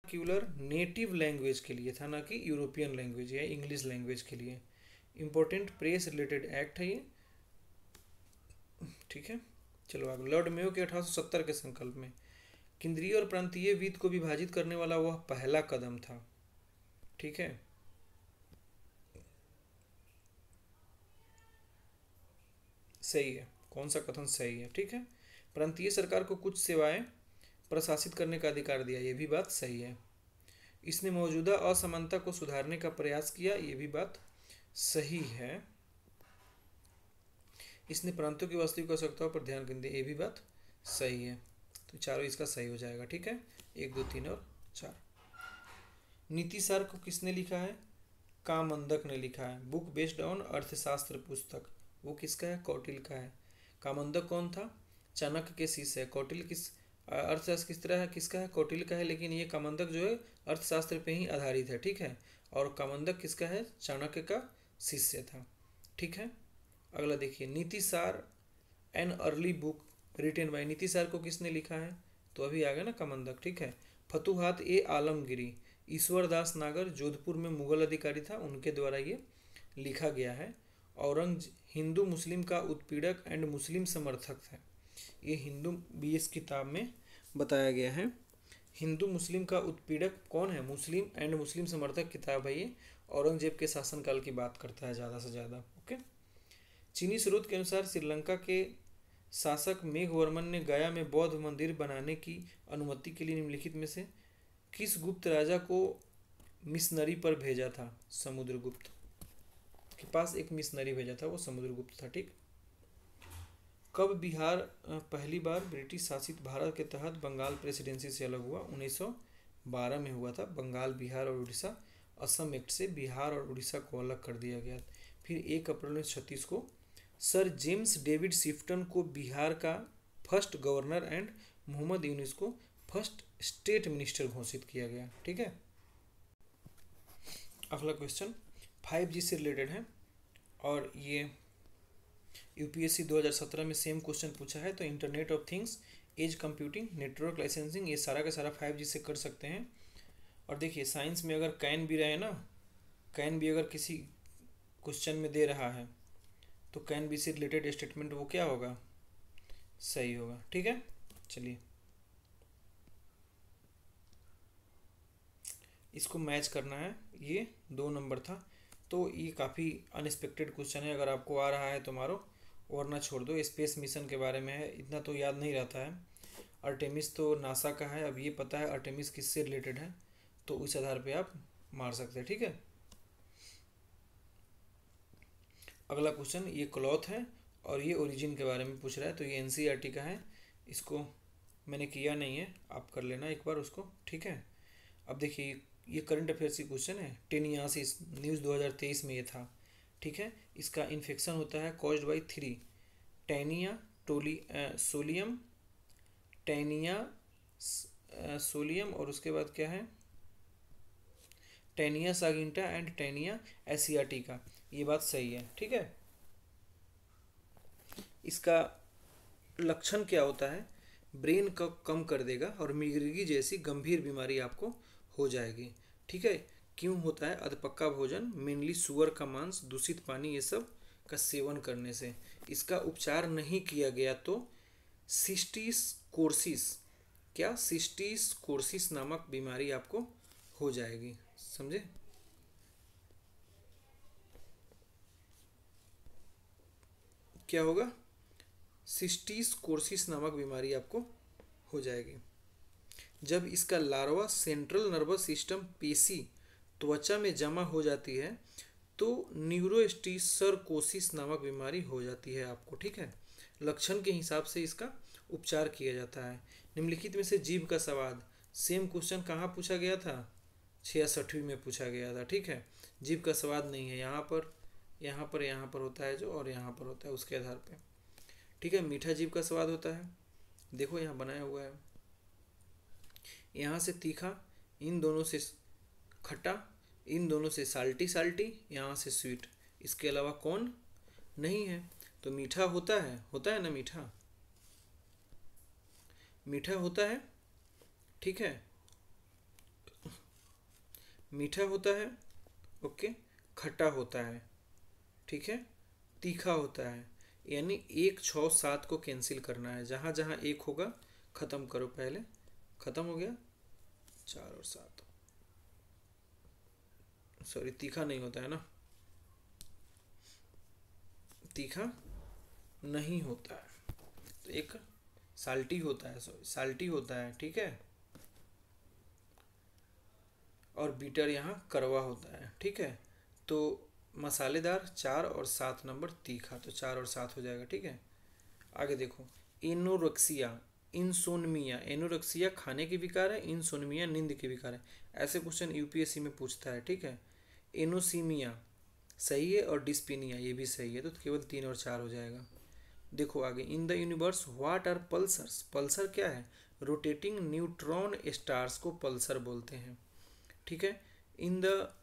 Vernacular native language के लिए था, ना कि यूरोपियन लैंग्वेज या इंग्लिश लैंग्वेज के लिए। इंपॉर्टेंट प्रेस रिलेटेड एक्ट है ये, ठीक है। चलो आगे, लॉर्ड मेयो के 1870 के संकल्प में केंद्रीय और प्रांतीय वित्त को विभाजित करने वाला वह पहला कदम था, ठीक है। सही है, कौन सा कथन सही है, ठीक है। प्रांतीय सरकार को कुछ सेवाएं प्रशासित करने का अधिकार दिया, ये भी बात सही है। इसने मौजूदा असमानता को सुधारने का प्रयास किया, ये भी बात सही है। इसने प्रांतों की वास्तविक आवश्यकताओं पर ध्यान केंद्रित, ये भी बात सही है। तो चारों इसका सही हो जाएगा, ठीक है। 1, 2, 3 और 4। नीतिसार को किसने लिखा है? कामंदक ने लिखा है। बुक बेस्ड ऑन अर्थशास्त्र पुस्तक, वो किसका है? कौटिल्य का है। कामंदक कौन था? चाणक्य के शिष्य है। कौटिल्य किस अर्थशास्त्र किस तरह है, किसका है? कौटिल्य का है, लेकिन ये कामंदक जो है अर्थशास्त्र पे ही आधारित है, ठीक है। और कामंदक किसका है? चाणक्य का शिष्य था, ठीक है। अगला देखिए, Nitisara an early book written by, Nitisara को किसने लिखा है? तो अभी आ गया ना कामंदक, ठीक है। फतुहात ए आलमगिरी, ईश्वरदास नागर जोधपुर में मुगल अधिकारी था, उनके द्वारा ये लिखा गया है। हिंदू मुस्लिम का उत्पीड़क एंड मुस्लिम समर्थक है, ये हिंदू बीएस किताब में बताया गया है। हिंदू मुस्लिम का उत्पीड़क कौन है? मुस्लिम एंड मुस्लिम समर्थक किताब है ये, औरंगजेब के शासनकाल की बात करता है ज़्यादा से ज़्यादा, ओके। चीनी स्रोत के अनुसार श्रीलंका के शासक मेघवर्मन ने गया में बौद्ध मंदिर बनाने की अनुमति के लिए निम्नलिखित में से किस गुप्त राजा को मिशनरी पर भेजा था? समुद्रगुप्त के पास एक मिशनरी भेजा था, वो समुद्रगुप्त था, ठीक। कब बिहार पहली बार ब्रिटिश शासित भारत के तहत बंगाल प्रेसिडेंसी से अलग हुआ? 1912 में हुआ था। बंगाल, बिहार और उड़ीसा असम एक्ट से बिहार और उड़ीसा को अलग कर दिया गया। फिर 1 अप्रैल 1936 को सर जेम्स डेविड शिफ्टन को बिहार का first governor and Mohammad Yunus को फर्स्ट स्टेट मिनिस्टर घोषित किया गया, ठीक है। अगला क्वेश्चन 5G से रिलेटेड है और ये यूपीएससी 2017 में सेम क्वेश्चन पूछा है। तो internet of things, edge computing, network licensing, ये सारा का सारा 5G से कर सकते हैं। और देखिए साइंस में अगर कैन भी रहे ना, कैन भी अगर किसी क्वेश्चन में दे रहा है तो कैन बी से रिलेटेड स्टेटमेंट वो क्या होगा? सही होगा, ठीक है। चलिए इसको मैच करना है, ये 2 नंबर था। तो ये काफ़ी अनएक्सपेक्टेड क्वेश्चन है, अगर आपको आ रहा है तो मारो वरना छोड़ दो। स्पेस मिशन के बारे में है, इतना तो याद नहीं रहता है। अर्टेमिस तो नासा का है, अब ये पता है अर्टेमिस किससे रिलेटेड है, तो उस आधार पे आप मार सकते हैं, ठीक है। अगला क्वेश्चन ये क्लॉथ है और ये ओरिजिन के बारे में पूछ रहा है, तो ये एनसीईआरटी का है, इसको मैंने किया नहीं है, आप कर लेना एक बार उसको, ठीक है। अब देखिए ये करंट अफेयर्स की क्वेश्चन है। टेनियासिस न्यूज़ 2023 में ये था, ठीक है। इसका इन्फेक्शन होता है कॉज्ड बाई 3 टैनिया सोलियम, टैनिया सोलियम और उसके बाद क्या है टैनिया सागिंटा एंड टैनिया एसियाटिका, ये बात सही है, ठीक है। इसका लक्षण क्या होता है? ब्रेन को कम कर देगा और मिर्गी जैसी गंभीर बीमारी आपको हो जाएगी, ठीक है। क्यों होता है? अधपक्का भोजन, मेनली सुअर का मांस, दूषित पानी, ये सब का सेवन करने से। इसका उपचार नहीं किया गया तो सिस्टिस कोर्सिस, क्या सिस्टिस कोर्सिस नामक बीमारी आपको हो जाएगी, समझे। क्या होगा? सिस्टिस कोर्सिस नामक बीमारी आपको हो जाएगी। जब इसका लार्वा सेंट्रल नर्वस सिस्टम पेशी त्वचा में जमा हो जाती है तो न्यूरोस्टिसरकोसिस नामक बीमारी हो जाती है आपको, ठीक है। लक्षण के हिसाब से इसका उपचार किया जाता है। निम्नलिखित में से जीभ का स्वाद, सेम क्वेश्चन कहाँ पूछा गया था? 66वीं में पूछा गया था, ठीक है। जीभ का स्वाद नहीं है, यहाँ पर यहाँ पर होता है जो, और यहाँ पर होता है उसके आधार पे, ठीक है। मीठा जीभ का स्वाद होता है, देखो यहाँ बनाया हुआ है, यहाँ से तीखा, इन दोनों से खट्टा, इन दोनों से साल्टी साल्टी, यहाँ से स्वीट, इसके अलावा कौन नहीं है। तो मीठा होता है ना, मीठा होता है, ठीक है। मीठा होता है, ओके, खट्टा होता है, ठीक है, तीखा होता है। यानी 1, 6, 7 को कैंसिल करना है, जहाँ जहाँ 1 होगा ख़त्म करो पहले। ख़त्म हो गया, 4 और 7। सॉरी, तीखा नहीं होता है ना, तीखा नहीं होता है, तो एक साल्टी होता है, सॉरी साल्टी होता है, ठीक है। और बीटर यहाँ कड़वा होता है, ठीक है। तो मसालेदार 4 और 7 नंबर तीखा, तो 4 और 7 हो जाएगा, ठीक है। आगे देखो, एनोरेक्सिया, इंसोनमिया। एनोरेक्सिया खाने की विकार है, इंसोनमिया नींद की विकार है। ऐसे क्वेश्चन यूपीएससी में पूछता है, ठीक है। एनोसीमिया सही है और डिस्पिनिया ये भी सही है, तो केवल 3 और 4 हो जाएगा। देखो आगे, in the universe what are pulsars. Pulsar क्या है? रोटेटिंग न्यूट्रॉन स्टार्स को पल्सर बोलते हैं, ठीक है। In the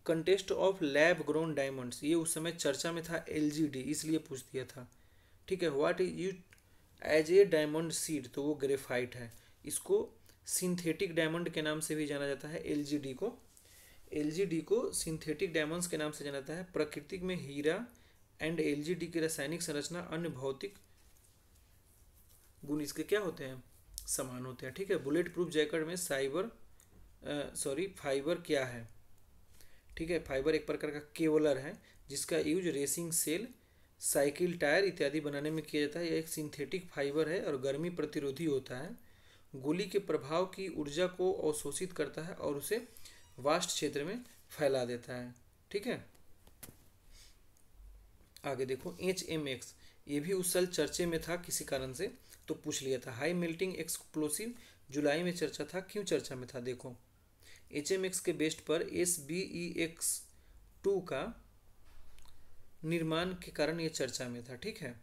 contest of lab grown diamonds, ये उस समय चर्चा में था, एलजीडी, इसलिए पूछ दिया था, ठीक है। What is use as a diamond seed, तो वो ग्रेफाइट है। इसको सिंथेटिक डायमंड के नाम से भी जाना जाता है, एलजीडी को सिंथेटिक डायमंड्स के नाम से जाना जाता है। प्राकृतिक में हीरा एंड एलजीडी की रासायनिक संरचना अन्य भौतिक गुण इसके क्या होते हैं? समान होते हैं, ठीक है। बुलेट प्रूफ जैकेट में फाइबर क्या है? ठीक है, फाइबर एक प्रकार का केवलर है जिसका use racing sail, cycle tyre इत्यादि बनाने में किया जाता है। यह एक सिंथेटिक फाइबर है और गर्मी प्रतिरोधी होता है। गोली के प्रभाव की ऊर्जा को अवशोषित करता है और उसे वास्ट क्षेत्र में फैला देता है, ठीक है। आगे देखो, HMX, ये भी उस साल चर्चे में था किसी कारण से, तो पूछ लिया था। हाई मेल्टिंग एक्सप्लोसिव जुलाई में चर्चा था, क्यों चर्चा में था? देखो, HMX के बेस्ट पर SBEX-2 का निर्माण के कारण ये चर्चा में था, ठीक है।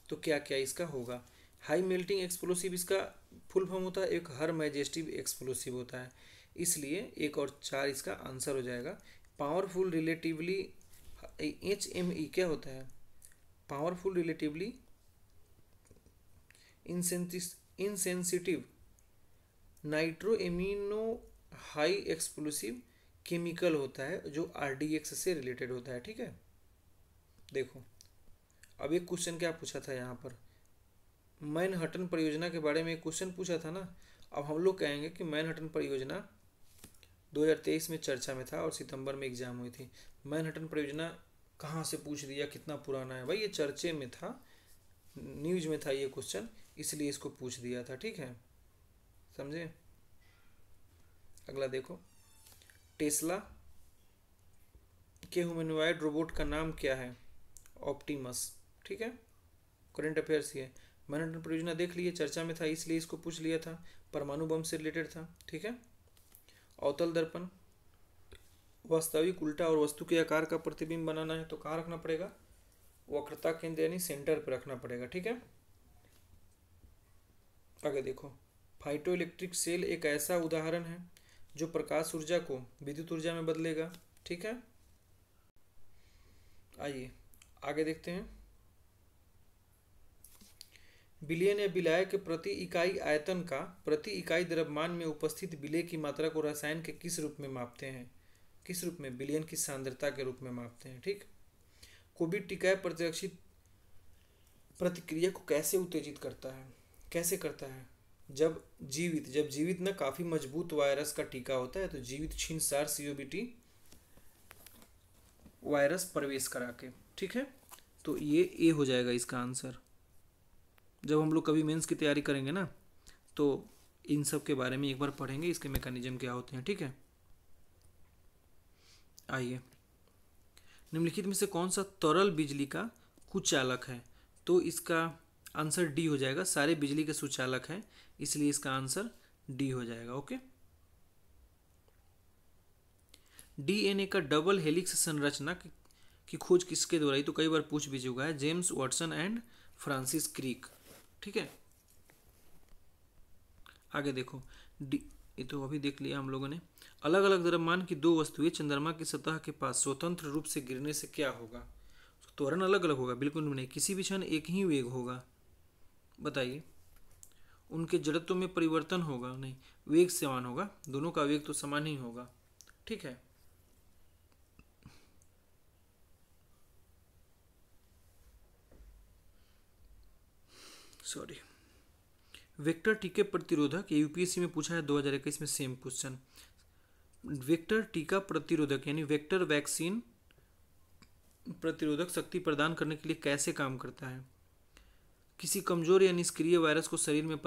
तो क्या क्या इसका होगा? हाई मेल्टिंग एक्सप्लोसिव, इसका फुल फॉर्म होता है एक हर मैजेस्टिव एक्सप्लोसिव होता है, इसलिए 1 और 4 इसका आंसर हो जाएगा। पावरफुल रिलेटिवली, HME क्या होता है? Powerful relatively insensitive nitro amino high explosive chemical होता है जो RDX से रिलेटेड होता है, ठीक है। देखो, अब एक क्वेश्चन क्या पूछा था यहाँ पर, मैनहट्टन परियोजना के बारे में एक क्वेश्चन पूछा था ना। अब हम लोग कहेंगे कि मैनहट्टन परियोजना 2023 में चर्चा में था और सितंबर में एग्जाम हुई थी। मैनहट्टन परियोजना कहाँ से पूछ दिया, कितना पुराना है? भाई ये चर्चे में था, न्यूज में था ये क्वेश्चन, इसलिए इसको पूछ दिया था, ठीक है, समझे। अगला देखो, टेस्ला के ह्यूमनॉइड रोबोट का नाम क्या है? ऑप्टिमस, ठीक है। करंट अफेयर्स ये मैनहट्टन परियोजना देख लिए, चर्चा में था इसलिए इसको पूछ लिया था, परमाणु बम से रिलेटेड था, ठीक है। अवतल दर्पण, वास्तविक उल्टा और वस्तु के आकार का प्रतिबिंब बनाना है तो कहाँ रखना पड़ेगा? वक्रता केंद्र यानी सेंटर पर रखना पड़ेगा, ठीक है। आगे देखो, फाइटो इलेक्ट्रिक सेल एक ऐसा उदाहरण है जो प्रकाश ऊर्जा को विद्युत ऊर्जा में बदलेगा, ठीक है। आइए आगे देखते हैं। विलयन या विलायक के प्रति इकाई आयतन का प्रति इकाई द्रव्यमान में उपस्थित विलय की मात्रा को रसायन के किस रूप में मापते हैं? किस रूप में? विलयन की सांद्रता के रूप में मापते हैं, ठीक। कोविड टीका प्रतिरक्षित प्रतिक्रिया को कैसे उत्तेजित करता है? कैसे करता है? जब जीवित ना काफी मजबूत वायरस का टीका होता है तो जीवित छिन्नसार COVT वायरस प्रवेश करा के, ठीक है। तो ये ए हो जाएगा इसका आंसर। जब हम लोग कभी मेंस की तैयारी करेंगे ना तो इन सब के बारे में एक बार पढ़ेंगे, इसके मैकेनिज्म क्या होते हैं, ठीक है। आइए, निम्नलिखित में से कौन सा तरल बिजली का कुचालक है? तो इसका आंसर डी हो जाएगा। सारे बिजली के सुचालक हैं, इसलिए इसका आंसर डी हो जाएगा, ओके। DNA का डबल हेलिक्स संरचना की खोज किसके द्वारा? तो कई बार पूछ भी चुका है, James Watson and Francis Crick, ठीक है। आगे देखो, ये तो अभी देख लिया हम लोगों ने। अलग अलग द्रव्यमान की दो वस्तुएं चंद्रमा की सतह के पास स्वतंत्र रूप से गिरने से क्या होगा? त्वरण अलग अलग होगा? बिल्कुल नहीं, किसी भी क्षण एक ही वेग होगा। बताइए, उनके जड़त्व में परिवर्तन होगा नहीं, वेग समान होगा, दोनों का वेग तो समान ही होगा। ठीक है, सॉरी। वेक्टर टीके प्रतिरोधक, ये यूपीएससी में पूछा है 2021 में, सेम क्वेश्चन। वेक्टर टीका प्रतिरोधक यानी वेक्टर वैक्सीन प्रतिरोधक शक्ति प्रदान करने के लिए कैसे काम करता है? किसी कमजोर या निष्क्रिय वायरस को शरीर में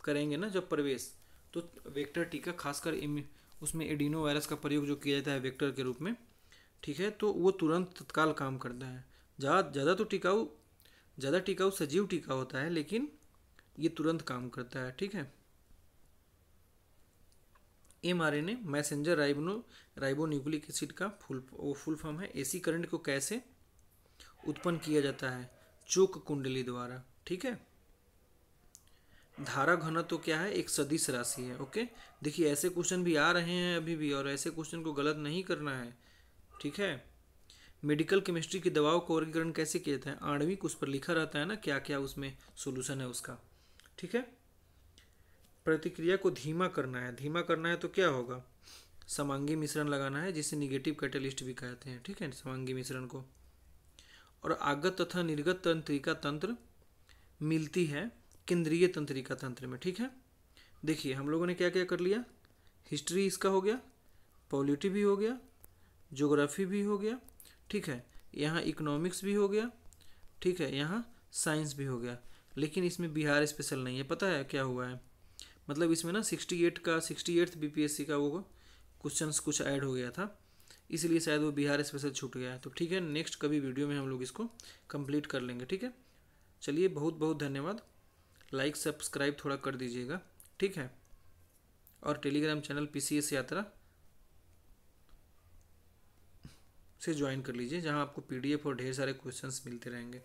करेंगे ना जब प्रवेश, तो वेक्टर टीका खासकर उसमें एडिनो वायरस का प्रयोग जो किया जाता है वेक्टर के रूप में, ठीक है, तो वो तुरंत तत्काल काम करता है। ज़्यादा टिकाऊ सजीव टीका होता है, लेकिन ये तुरंत काम करता है। ठीक है, mRNA मैसेंजर राइबोन्यूक्लिक एसिड का फुल फॉर्म है। एसी करंट को कैसे उत्पन्न किया जाता है? चोक कुंडली द्वारा। ठीक है, धारा घनत्व तो क्या है? एक सदिश राशि है। ओके, देखिए ऐसे क्वेश्चन भी आ रहे हैं अभी भी, और ऐसे क्वेश्चन को गलत नहीं करना है। ठीक है, मेडिकल केमिस्ट्री की दवाओं का वर्गीकरण कैसे किया जाता है? आणविक, उस पर लिखा रहता है ना क्या क्या उसमें सोल्यूशन है उसका। ठीक है, प्रतिक्रिया को धीमा करना है, धीमा करना है तो क्या होगा? समांगी मिश्रण लगाना है, जिसे निगेटिव कैटलिस्ट भी कहते हैं। ठीक है, समांगी मिश्रण को। और आगत तथा निर्गत तंत्रिका तंत्र मिलती है केंद्रीय तंत्रिका तंत्र में। ठीक है, देखिए हम लोगों ने क्या क्या कर लिया, हिस्ट्री इसका हो गया, पॉलिटी भी हो गया, ज्योग्राफी भी हो गया। ठीक है, यहाँ इकोनॉमिक्स भी हो गया। ठीक है, यहाँ साइंस भी हो गया, लेकिन इसमें बिहार स्पेशल नहीं है। पता है क्या हुआ है? मतलब इसमें ना 68 बीपीएससी का वो क्वेश्चंस कुछ ऐड हो गया था, इसलिए शायद वो बिहार स्पेशल छूट गया है। तो ठीक है, नेक्स्ट कभी वीडियो में हम लोग इसको कंप्लीट कर लेंगे। ठीक है, चलिए बहुत बहुत धन्यवाद। लाइक सब्सक्राइब थोड़ा कर दीजिएगा। ठीक है, और टेलीग्राम चैनल पीसीएस यात्रा से ज्वाइन कर लीजिए, जहां आपको पीडीएफ और ढेर सारे क्वेश्चंस मिलते रहेंगे।